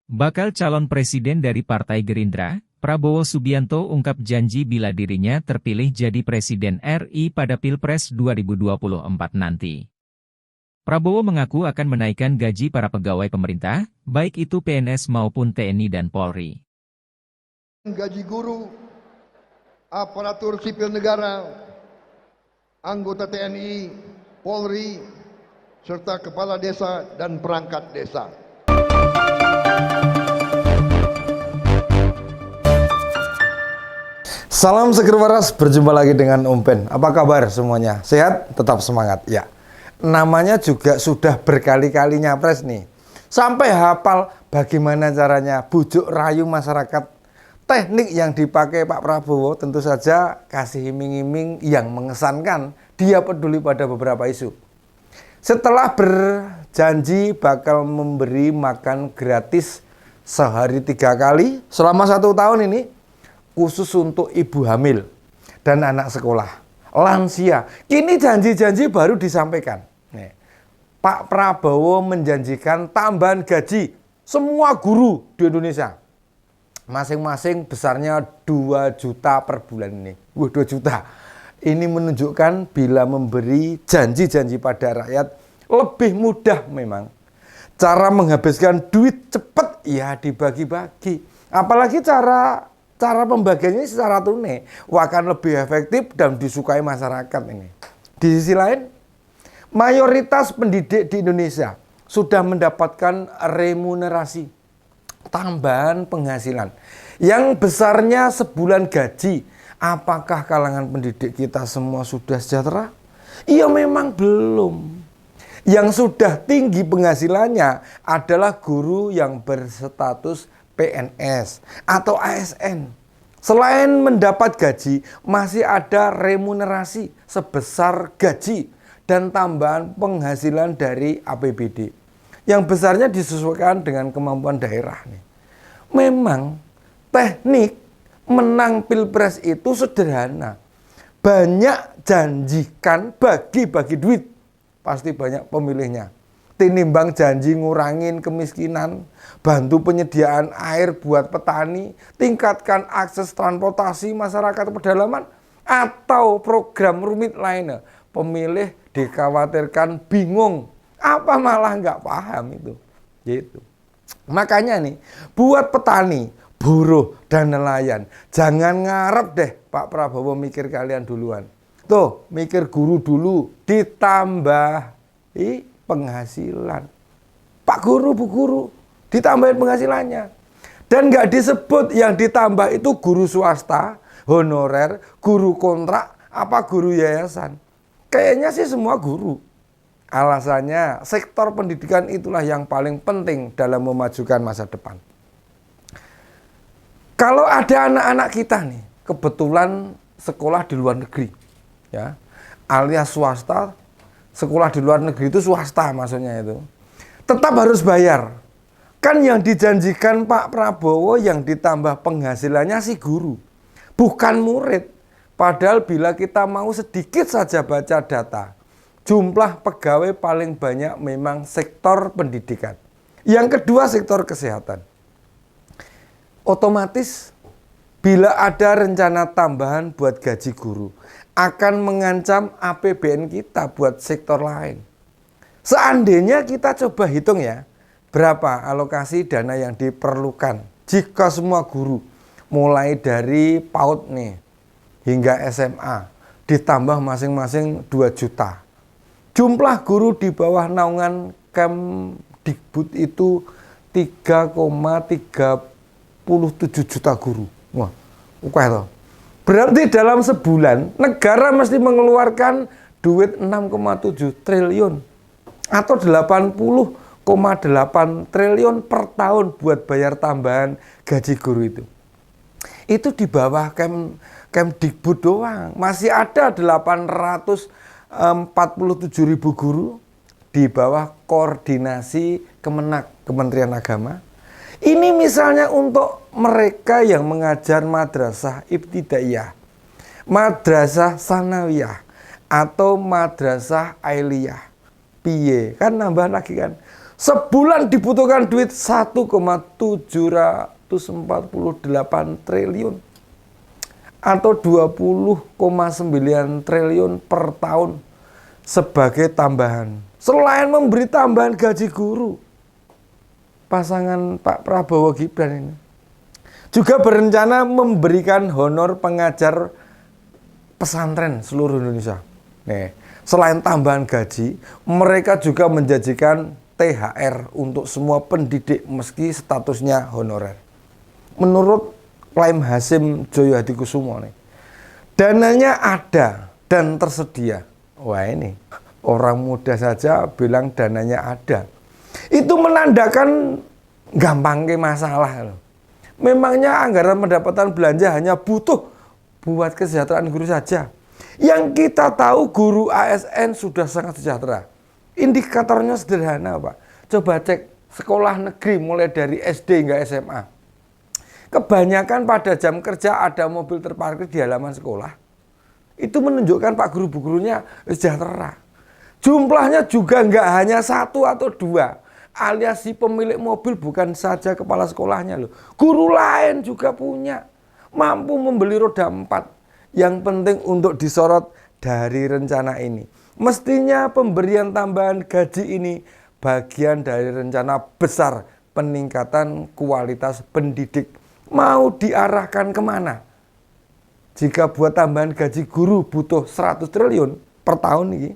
Bakal calon presiden dari Partai Gerindra, Prabowo Subianto ungkap janji bila dirinya terpilih jadi Presiden RI pada Pilpres 2024 nanti. Prabowo mengaku akan menaikkan gaji para pegawai pemerintah, baik itu PNS maupun TNI dan Polri. Gaji guru, aparatur sipil negara, anggota TNI, Polri, serta kepala desa dan perangkat desa. Salam seger waras, berjumpa lagi dengan Om Ben. Apa kabar semuanya? Sehat? Tetap semangat? Ya. Namanya juga sudah berkali-kali nyapres nih. Sampai hafal bagaimana caranya bujuk rayu masyarakat. Teknik yang dipakai Pak Prabowo tentu saja kasih iming-iming yang mengesankan. Dia peduli pada beberapa isu. Setelah berjanji bakal memberi makan gratis sehari 3 kali selama 1 tahun ini, khusus untuk ibu hamil dan anak sekolah, lansia. Kini janji-janji baru disampaikan. Nih, Pak Prabowo menjanjikan tambahan gaji semua guru di Indonesia. Masing-masing besarnya 2 juta per bulan ini. 2 juta. Ini menunjukkan bila memberi janji-janji pada rakyat lebih mudah memang. Cara menghabiskan duit cepat ya dibagi-bagi. Apalagi cara pembagiannya secara tunai akan lebih efektif dan disukai masyarakat ini. Di sisi lain, mayoritas pendidik di Indonesia sudah mendapatkan remunerasi, tambahan penghasilan yang besarnya sebulan gaji. Apakah kalangan pendidik kita semua sudah sejahtera? Iya, memang belum. Yang sudah tinggi penghasilannya adalah guru yang berstatus PNS atau ASN. Selain mendapat gaji, masih ada remunerasi sebesar gaji dan tambahan penghasilan dari APBD. Yang besarnya disesuaikan dengan kemampuan daerah nih. Memang teknik menang Pilpres itu sederhana. Banyak janjikan bagi-bagi duit. Pasti banyak pemilihnya. Tinimbang janji ngurangin kemiskinan, bantu penyediaan air buat petani, tingkatkan akses transportasi masyarakat pedalaman, atau program rumit lainnya. Pemilih dikhawatirkan bingung, apa malah nggak paham itu. Gitu. Makanya nih, buat petani, buruh, dan nelayan, jangan ngarep deh Pak Prabowo mikir kalian duluan. Tuh, mikir guru dulu, ditambahi penghasilan. Pak guru, bu guru, ditambahin penghasilannya. Dan nggak disebut yang ditambah itu guru swasta, honorer, guru kontrak, apa guru yayasan. Kayaknya sih semua guru. Alasannya sektor pendidikan itulah yang paling penting dalam memajukan masa depan. Kalau ada anak-anak kita nih, kebetulan sekolah di luar negeri, ya, alias swasta. Sekolah di luar negeri itu swasta maksudnya itu. Tetap harus bayar. Kan yang dijanjikan Pak Prabowo yang ditambah penghasilannya si guru. Bukan murid. Padahal bila kita mau sedikit saja baca data, jumlah pegawai paling banyak memang sektor pendidikan. Yang kedua sektor kesehatan. Otomatis bila ada rencana tambahan buat gaji guru, akan mengancam APBN kita buat sektor lain. Seandainya kita coba hitung ya, berapa alokasi dana yang diperlukan jika semua guru, mulai dari PAUD nih, hingga SMA, ditambah masing-masing 2 juta. Jumlah guru di bawah naungan Kemdikbud itu 3,37 juta guru. Wah, oke toh. Berarti dalam sebulan negara mesti mengeluarkan duit 6,7 triliun atau 80,8 triliun per tahun buat bayar tambahan gaji guru itu. Itu di bawah Kemdikbud doang. Masih ada 847.000 guru di bawah koordinasi Kementerian Agama. Ini misalnya untuk mereka yang mengajar madrasah ibtidaiyah, madrasah sanawiyah, atau madrasah ailiyah. Piye? Kan nambah lagi kan. Sebulan dibutuhkan duit 1,748 triliun atau 20,9 triliun per tahun sebagai tambahan. Selain memberi tambahan gaji guru, pasangan Pak Prabowo Gibran ini juga berencana memberikan honor pengajar pesantren seluruh Indonesia. Nih, selain tambahan gaji, mereka juga menjanjikan THR untuk semua pendidik meski statusnya honorer. Menurut klaim Hasyim Joyo Hadikusumo nih, dananya ada dan tersedia. Wah, ini orang muda saja bilang dananya ada. Itu menandakan gampangnya masalah loh. Memangnya anggaran pendapatan belanja hanya butuh buat kesejahteraan guru saja. Yang kita tahu guru ASN sudah sangat sejahtera. Indikatornya sederhana, Pak. Coba cek sekolah negeri mulai dari SD hingga SMA. Kebanyakan pada jam kerja ada mobil terparkir di halaman sekolah. Itu menunjukkan Pak guru bu gurunya sejahtera. Jumlahnya juga nggak hanya 1 atau 2. Alias si pemilik mobil bukan saja kepala sekolahnya loh. Guru lain juga punya. Mampu membeli roda 4. Yang penting untuk disorot dari rencana ini. Mestinya pemberian tambahan gaji ini bagian dari rencana besar peningkatan kualitas pendidik. Mau diarahkan kemana? Jika buat tambahan gaji guru butuh 100 triliun per tahun ini,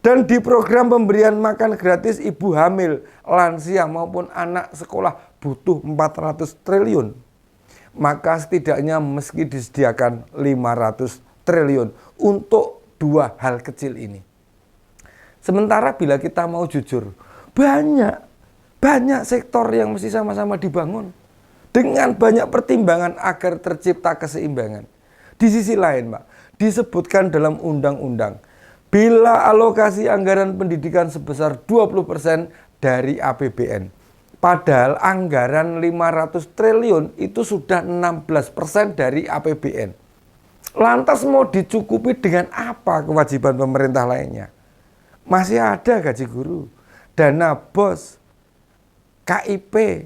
dan di program pemberian makan gratis ibu hamil, lansia maupun anak sekolah butuh 400 triliun. Maka setidaknya meski disediakan 500 triliun untuk dua hal kecil ini. Sementara bila kita mau jujur, banyak sektor yang mesti sama-sama dibangun dengan banyak pertimbangan agar tercipta keseimbangan. Di sisi lain, Pak, disebutkan dalam undang-undang, bila alokasi anggaran pendidikan sebesar 20% dari APBN. Padahal anggaran 500 triliun itu sudah 16% dari APBN. Lantas mau dicukupi dengan apa kewajiban pemerintah lainnya? Masih ada gaji guru, dana BOS, KIP,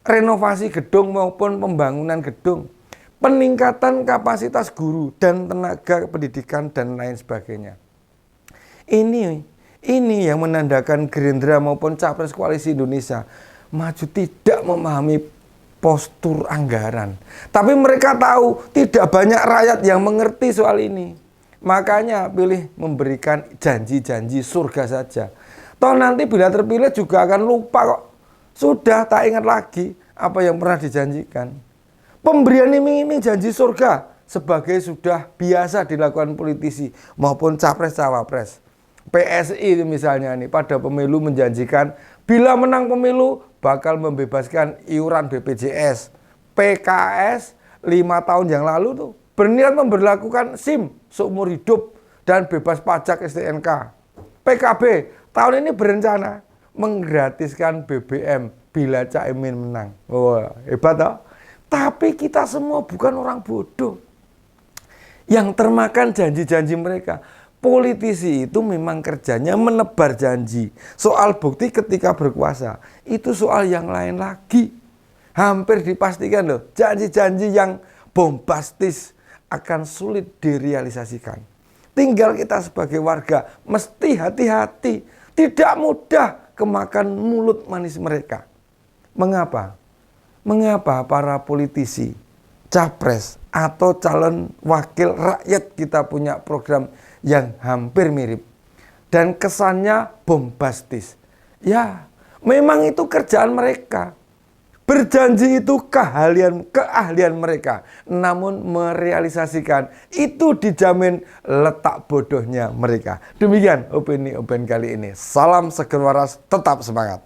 renovasi gedung maupun pembangunan gedung, peningkatan kapasitas guru dan tenaga pendidikan dan lain sebagainya. Ini yang menandakan Gerindra maupun Capres Koalisi Indonesia Maju tidak memahami postur anggaran. Tapi mereka tahu tidak banyak rakyat yang mengerti soal ini. Makanya pilih memberikan janji-janji surga saja. Toh nanti bila terpilih juga akan lupa kok. Sudah tak ingat lagi apa yang pernah dijanjikan. Pemberian iming-iming janji surga sebagai sudah biasa dilakukan politisi maupun capres-cawapres. PSI misalnya nih pada pemilu menjanjikan bila menang pemilu bakal membebaskan iuran BPJS. PKS 5 tahun yang lalu tuh berniat memberlakukan SIM seumur hidup dan bebas pajak STNK. PKB tahun ini berencana menggratiskan BBM bila Caimin menang. Wah, hebat toh? Tapi kita semua bukan orang bodoh yang termakan janji-janji mereka. Politisi itu memang kerjanya menebar janji. Soal bukti ketika berkuasa, itu soal yang lain lagi. Hampir dipastikan loh, janji-janji yang bombastis akan sulit direalisasikan. Tinggal kita sebagai warga mesti hati-hati, tidak mudah kemakan mulut manis mereka. Mengapa? Mengapa para politisi, capres, atau calon wakil rakyat kita punya program yang hampir mirip dan kesannya bombastis? Ya, memang itu kerjaan mereka. Berjanji itu keahlian mereka. Namun merealisasikan itu dijamin letak bodohnya mereka. Demikian opini kali ini. Salam seger waras, tetap semangat.